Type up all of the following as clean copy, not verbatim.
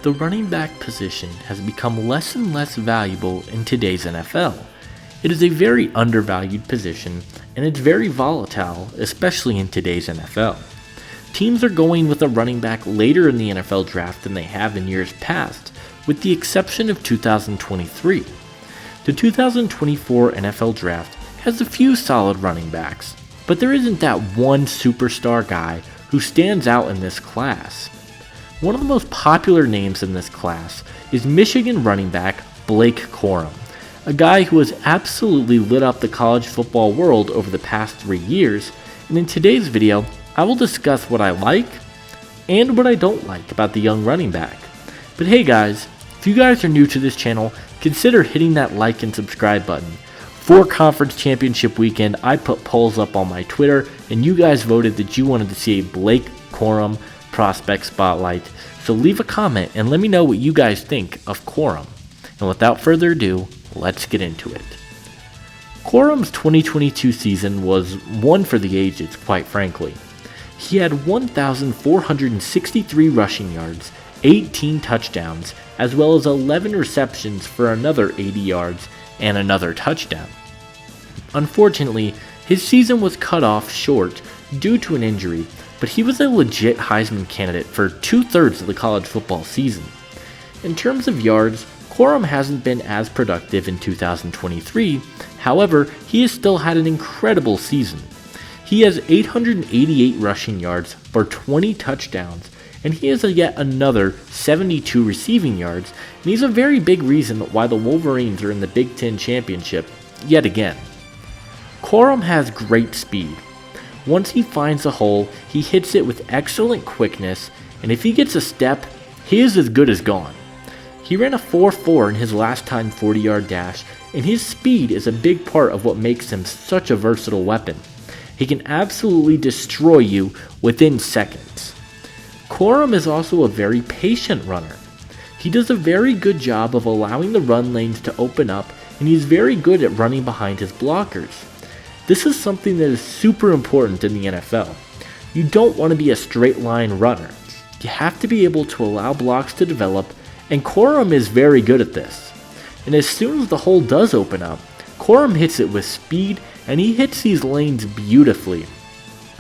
The running back position has become less and less valuable in today's NFL. It is a very undervalued position, and it's very volatile, especially in today's NFL. Teams are going with a running back later in the NFL draft than they have in years past, with the exception of 2023. The 2024 NFL draft has a few solid running backs, but there isn't that one superstar guy who stands out in this class. One of the most popular names in this class is Michigan running back Blake Corum, a guy who has absolutely lit up the college football world over the past 3 years, and in today's video, I will discuss what I like and what I don't like about the young running back. But hey guys, if you guys are new to this channel, consider hitting that like and subscribe button. For Conference Championship weekend, I put polls up on my Twitter, and you guys voted that you wanted to see a Blake Corum prospect spotlight, so leave a comment and let me know what you guys think of Corum. And without further ado, let's get into it. Corum's 2022 season was one for the ages, quite frankly. He had 1,463 rushing yards, 18 touchdowns, as well as 11 receptions for another 80 yards and another touchdown. Unfortunately, his season was cut off short due to an injury, but he was a legit Heisman candidate for 2/3 of the college football season. In terms of yards, Corum hasn't been as productive in 2023, however, he has still had an incredible season. He has 888 rushing yards for 20 touchdowns, and he has yet another 72 receiving yards, and he's a very big reason why the Wolverines are in the Big Ten championship yet again. Corum has great speed. Once he finds a hole, he hits it with excellent quickness, and if he gets a step, he is as good as gone. He ran a 4.4 in his last time 40-yard dash, and his speed is a big part of what makes him such a versatile weapon. He can absolutely destroy you within seconds. Corum is also a very patient runner. He does a very good job of allowing the run lanes to open up, and he's very good at running behind his blockers. This is something that is super important in the NFL. You don't want to be a straight line runner. You have to be able to allow blocks to develop, and Corum is very good at this. And as soon as the hole does open up, Corum hits it with speed, and he hits these lanes beautifully.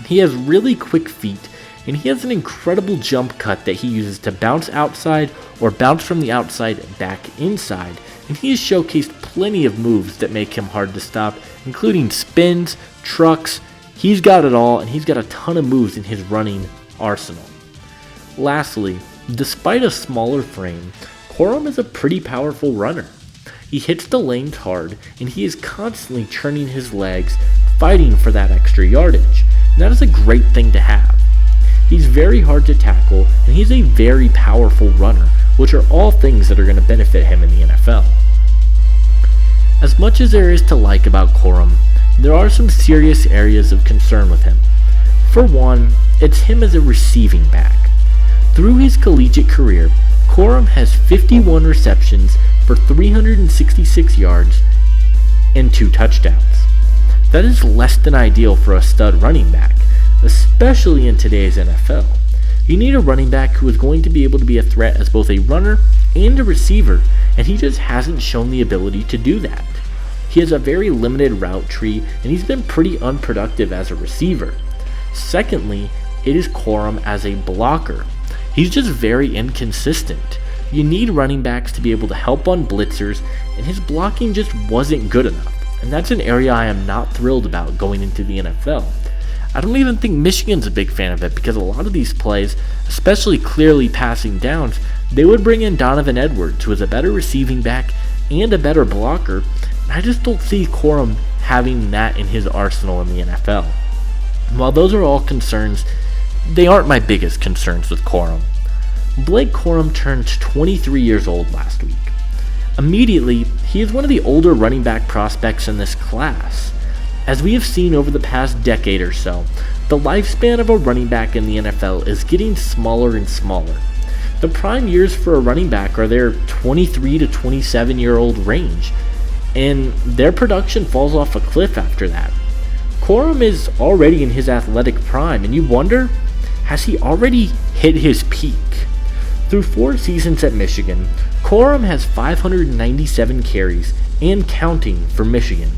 He has really quick feet, and he has an incredible jump cut that he uses to bounce outside or bounce from the outside back inside, and he has showcased plenty of moves that make him hard to stop, including spins, trucks. He's got it all, and he's got a ton of moves in his running arsenal. Lastly, despite a smaller frame, Corum is a pretty powerful runner. He hits the lanes hard, and he is constantly turning his legs, fighting for that extra yardage, and that is a great thing to have. He's very hard to tackle, and he's a very powerful runner, which are all things that are going to benefit him in the NFL. As much as there is to like about Corum, there are some serious areas of concern with him. For one, it's him as a receiving back. Through his collegiate career, Corum has 51 receptions for 366 yards and 2 touchdowns. That is less than ideal for a stud running back, especially in today's NFL. You need a running back who is going to be able to be a threat as both a runner and a receiver, and he just hasn't shown the ability to do that. He has a very limited route tree, and he's been pretty unproductive as a receiver. Secondly, it is Corum as a blocker. He's just very inconsistent. You need running backs to be able to help on blitzers, and his blocking just wasn't good enough, and that's an area I am not thrilled about going into the NFL. I don't even think Michigan's a big fan of it, because a lot of these plays, especially clearly passing downs, they would bring in Donovan Edwards, who is a better receiving back and a better blocker, and I just don't see Corum having that in his arsenal in the NFL. And while those are all concerns, they aren't my biggest concerns with Corum. Blake Corum turned 23 years old last week. Immediately, he is one of the older running back prospects in this class. As we have seen over the past decade or so, the lifespan of a running back in the NFL is getting smaller and smaller. The prime years for a running back are their 23 to 27 year old range, and their production falls off a cliff after that. Corum is already in his athletic prime, and you wonder, has he already hit his peak? Through 4 seasons at Michigan, Corum has 597 carries and counting for Michigan.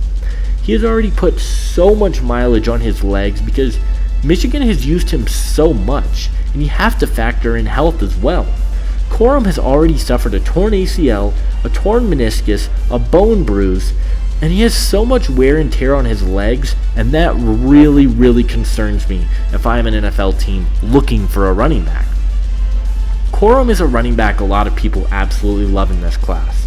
He has already put so much mileage on his legs because Michigan has used him so much, and you have to factor in health as well. Corum has already suffered a torn ACL, a torn meniscus, a bone bruise, and he has so much wear and tear on his legs, and that really concerns me if I am an NFL team looking for a running back. Corum is a running back a lot of people absolutely love in this class.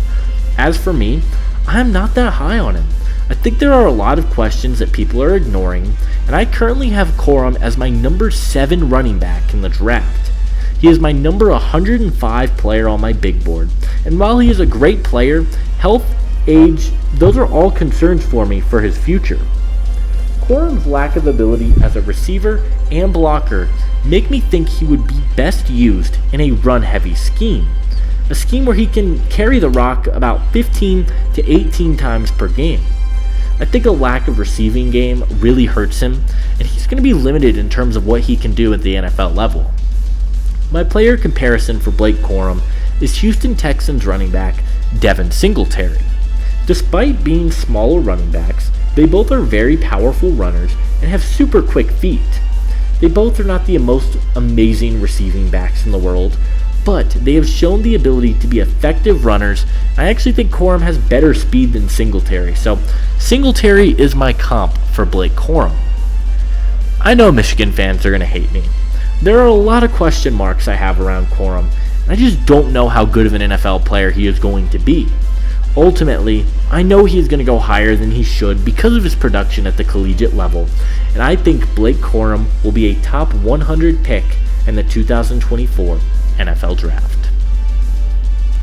As for me, I am not that high on him. I think there are a lot of questions that people are ignoring, and I currently have Corum as my number 7 running back in the draft. He is my number 105 player on my big board, and while he is a great player, health, age, those are all concerns for me for his future. Corum's lack of ability as a receiver and blocker make me think he would be best used in a run-heavy scheme. A scheme where he can carry the rock about 15 to 18 times per game. I think a lack of receiving game really hurts him, and he's going to be limited in terms of what he can do at the NFL level. My player comparison for Blake Corum is Houston Texans running back Devin Singletary. Despite being smaller running backs, they both are very powerful runners and have super quick feet. They both are not the most amazing receiving backs in the world, but they have shown the ability to be effective runners. I actually think Corum has better speed than Singletary, so Singletary is my comp for Blake Corum. I know Michigan fans are going to hate me. There are a lot of question marks I have around Corum, and I just don't know how good of an NFL player he is going to be. Ultimately, I know he is going to go higher than he should because of his production at the collegiate level, and I think Blake Corum will be a top 100 pick in the 2024 NFL Draft.